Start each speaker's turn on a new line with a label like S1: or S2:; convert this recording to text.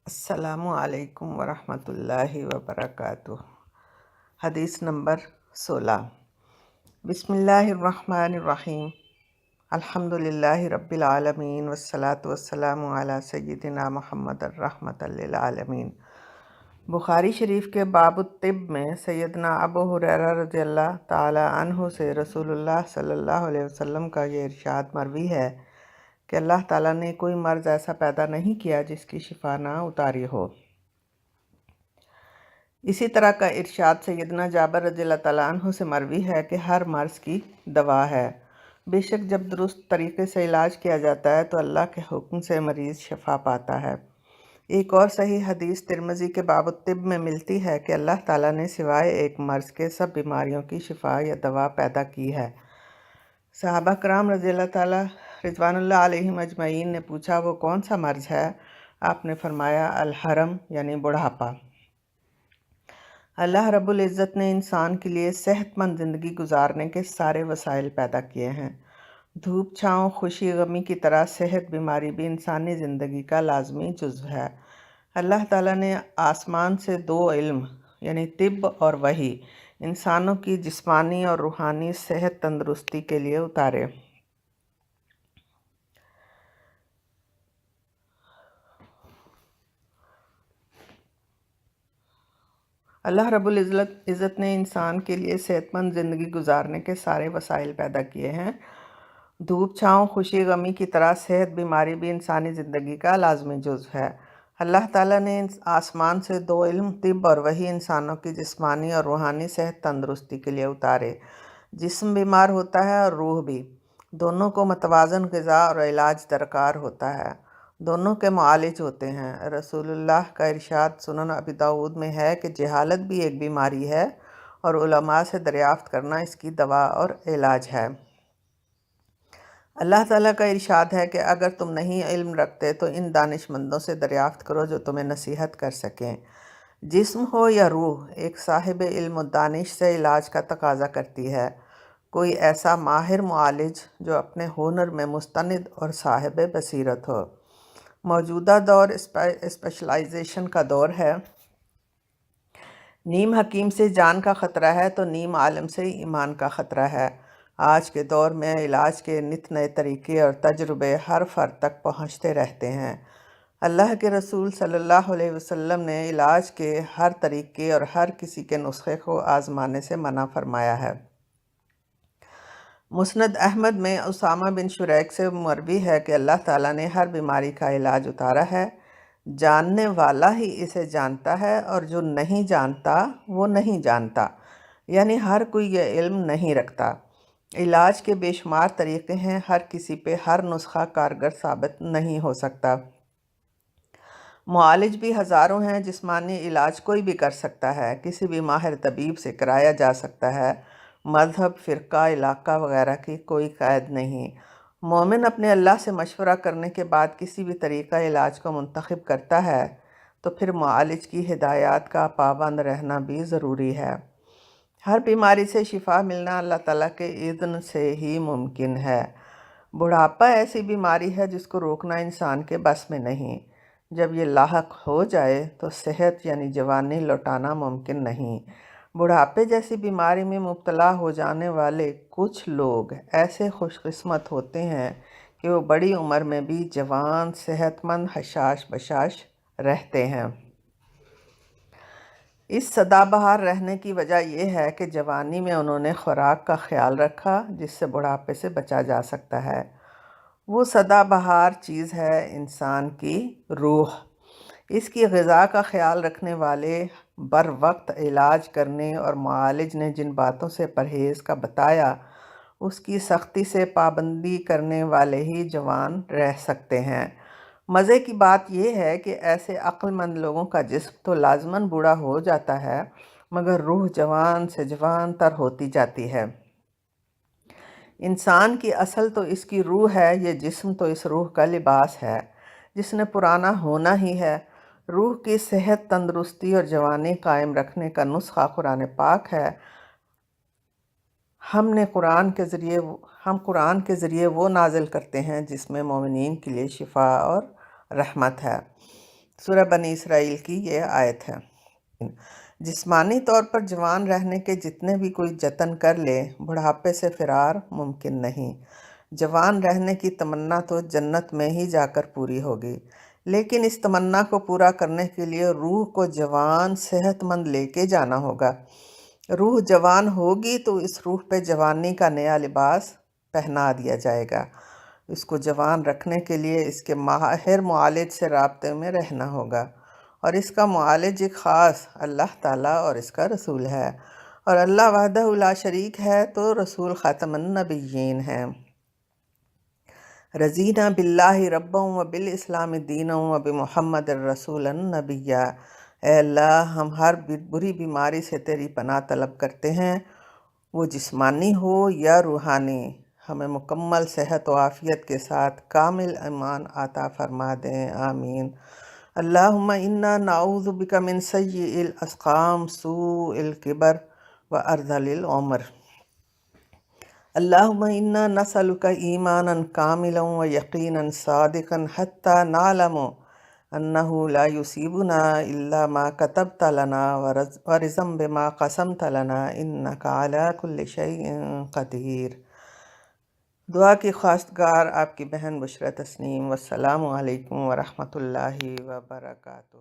S1: السلام علیکم ورحمۃ اللہ وبرکاتہ۔ حدیث نمبر 16۔ بسم اللہ الرحمن الرحیم۔ الحمد للہ رب العالمین والصلاة والسلام علی سیدنا محمد الرحمۃ للعالمین۔ بخاری شریف کے باب الطب میں سیدنا ابو ہریرہ رضی اللہ تعالی عنہ سے رسول اللہ صلی اللہ علیہ وسلم کا یہ ارشاد مروی ہے کہ اللہ تعالیٰ نے کوئی مرض ایسا پیدا نہیں کیا جس کی شفا نہ اتاری ہو۔ اسی طرح کا ارشاد سیدنا جابر رضی اللہ تعالیٰ عنہ سے مروی ہے کہ ہر مرض کی دوا ہے۔ بے شک جب درست طریقے سے علاج کیا جاتا ہے تو اللہ کے حکم سے مریض شفا پاتا ہے۔ ایک اور صحیح حدیث ترمذی کے باب الطب میں ملتی ہے کہ اللہ تعالیٰ نے سوائے ایک مرض کے سب بیماریوں کی شفا یا دوا پیدا کی ہے۔ صحابہ کرام رضی اللہ تعالیٰ رضوان اللہ علیہم اجمعین نے پوچھا وہ کون سا مرض ہے؟ آپ نے فرمایا الحرم یعنی بڑھاپا۔ اللہ رب العزت نے انسان کے لیے صحت مند زندگی گزارنے کے سارے وسائل پیدا کیے ہیں۔ دھوپ چھاؤں خوشی غمی کی طرح صحت بیماری بھی انسانی زندگی کا لازمی جزو ہے۔ اللہ تعالیٰ نے آسمان سے دو علم یعنی طب اور وحی انسانوں کی جسمانی اور روحانی صحت تندرستی کے لیے اتارے۔ اللہ رب العزت نے انسان کے لیے صحت مند زندگی گزارنے کے سارے وسائل پیدا کیے ہیں۔ دھوپ چھاؤں خوشی غمی کی طرح صحت بیماری بھی انسانی زندگی کا لازمی جزو ہے۔ اللہ تعالیٰ نے آسمان سے دو علم طب اور وحی انسانوں کی جسمانی اور روحانی صحت تندرستی کے لیے اتارے۔ جسم بیمار ہوتا ہے اور روح بھی، دونوں کو متوازن غذا اور علاج درکار ہوتا ہے، دونوں کے معالج ہوتے ہیں۔ رسول اللہ کا ارشاد سنن ابی داؤد میں ہے کہ جہالت بھی ایک بیماری ہے اور علماء سے دریافت کرنا اس کی دوا اور علاج ہے۔ اللہ تعالیٰ کا ارشاد ہے کہ اگر تم نہیں علم رکھتے تو ان دانش مندوں سے دریافت کرو جو تمہیں نصیحت کر سکیں۔ جسم ہو یا روح ایک صاحب علم و دانش سے علاج کا تقاضا کرتی ہے۔ کوئی ایسا ماہر معالج جو اپنے ہنر میں مستند اور صاحب بصیرت ہو۔ موجودہ دور اسپیشلائزیشن کا دور ہے۔ نیم حکیم سے جان کا خطرہ ہے تو نیم عالم سے ایمان کا خطرہ ہے۔ آج کے دور میں علاج کے نت نئے طریقے اور تجربے ہر فرد تک پہنچتے رہتے ہیں۔ اللہ کے رسول صلی اللہ علیہ وسلم نے علاج کے ہر طریقے اور ہر کسی کے نسخے کو آزمانے سے منع فرمایا ہے۔ مسند احمد میں اسامہ بن شریک سے مروی ہے کہ اللہ تعالیٰ نے ہر بیماری کا علاج اتارا ہے۔ جاننے والا ہی اسے جانتا ہے اور جو نہیں جانتا وہ نہیں جانتا، یعنی ہر کوئی یہ علم نہیں رکھتا۔ علاج کے بے شمار طریقے ہیں، ہر کسی پہ ہر نسخہ کارگر ثابت نہیں ہو سکتا۔ معالج بھی ہزاروں ہیں، جسمانی علاج کوئی بھی کر سکتا ہے، کسی بھی ماہر طبیب سے کرایا جا سکتا ہے۔ مذہب، فرقہ، علاقہ وغیرہ کی کوئی قید نہیں۔ مومن اپنے اللہ سے مشورہ کرنے کے بعد کسی بھی طریقہ علاج کو منتخب کرتا ہے تو پھر معالج کی ہدایات کا پابند رہنا بھی ضروری ہے۔ ہر بیماری سے شفا ملنا اللہ تعالیٰ کے اذن سے ہی ممکن ہے۔ بڑھاپا ایسی بیماری ہے جس کو روکنا انسان کے بس میں نہیں۔ جب یہ لاحق ہو جائے تو صحت یعنی جوانی لوٹانا ممکن نہیں۔ بڑھاپے جیسی بیماری میں مبتلا ہو جانے والے کچھ لوگ ایسے خوش قسمت ہوتے ہیں کہ وہ بڑی عمر میں بھی جوان، صحت مند، حشاش بشاش رہتے ہیں۔ اس سدا بہار رہنے کی وجہ یہ ہے کہ جوانی میں انہوں نے خوراک کا خیال رکھا جس سے بڑھاپے سے بچا جا سکتا ہے۔ وہ سدا بہار چیز ہے انسان کی روح۔ اس کی غذا کا خیال رکھنے والے، بر وقت علاج کرنے اور معالج نے جن باتوں سے پرہیز کا بتایا اس کی سختی سے پابندی کرنے والے ہی جوان رہ سکتے ہیں۔ مزے کی بات یہ ہے کہ ایسے عقل مند لوگوں کا جسم تو لازماً بوڑھا ہو جاتا ہے مگر روح جوان سے جوان تر ہوتی جاتی ہے۔ انسان کی اصل تو اس کی روح ہے، یہ جسم تو اس روح کا لباس ہے جس نے پرانا ہونا ہی ہے۔ روح کی صحت، تندرستی اور جوانی قائم رکھنے کا نسخہ قرآن پاک ہے۔ ہم قرآن کے ذریعے وہ نازل کرتے ہیں جس میں مومنین کے لیے شفا اور رحمت ہے۔ سورہ بنی اسرائیل کی یہ آیت ہے۔ جسمانی طور پر جوان رہنے کے جتنے بھی کوئی جتن کر لے، بڑھاپے سے فرار ممکن نہیں۔ جوان رہنے کی تمنا تو جنت میں ہی جا کر پوری ہوگی، لیکن اس تمنا کو پورا کرنے کے لیے روح کو جوان صحت مند لے کے جانا ہوگا۔ روح جوان ہوگی تو اس روح پہ جوانی کا نیا لباس پہنا دیا جائے گا۔ اس کو جوان رکھنے کے لیے اس کے ماہر معالج سے رابطے میں رہنا ہوگا، اور اس کا معالج ایک خاص اللہ تعالیٰ اور اس کا رسول ہے، اور اللہ وحدہ لا شریک ہے تو رسول خاتم النبیین ہے۔ رضینا باللہ ربا و بالاسلام دینا و بمحمد الرسول النبی۔ اے اللہ، ہم ہر بری بیماری سے تیری پناہ طلب کرتے ہیں، وہ جسمانی ہو یا روحانی۔ ہمیں مکمل صحت و عافیت کے ساتھ کامل ایمان عطا فرما دیں، آمین۔ اللہم انا نعوذ بک من سیئ الاسقام، سوء الکبر و ارذل العمر۔ اللہم انا نسألک ایمانا کاملا و یقینا صادقا حتی نعلم انہ لا یصیبنا الا ما کتبت لنا ورضا بما قسمت لنا انک علی کل شیء قدیر۔ دعا کی خواستگار آپ کی بہن بشریٰ تسنیم۔ والسلام علیکم ورحمۃ اللہ وبرکاتہ۔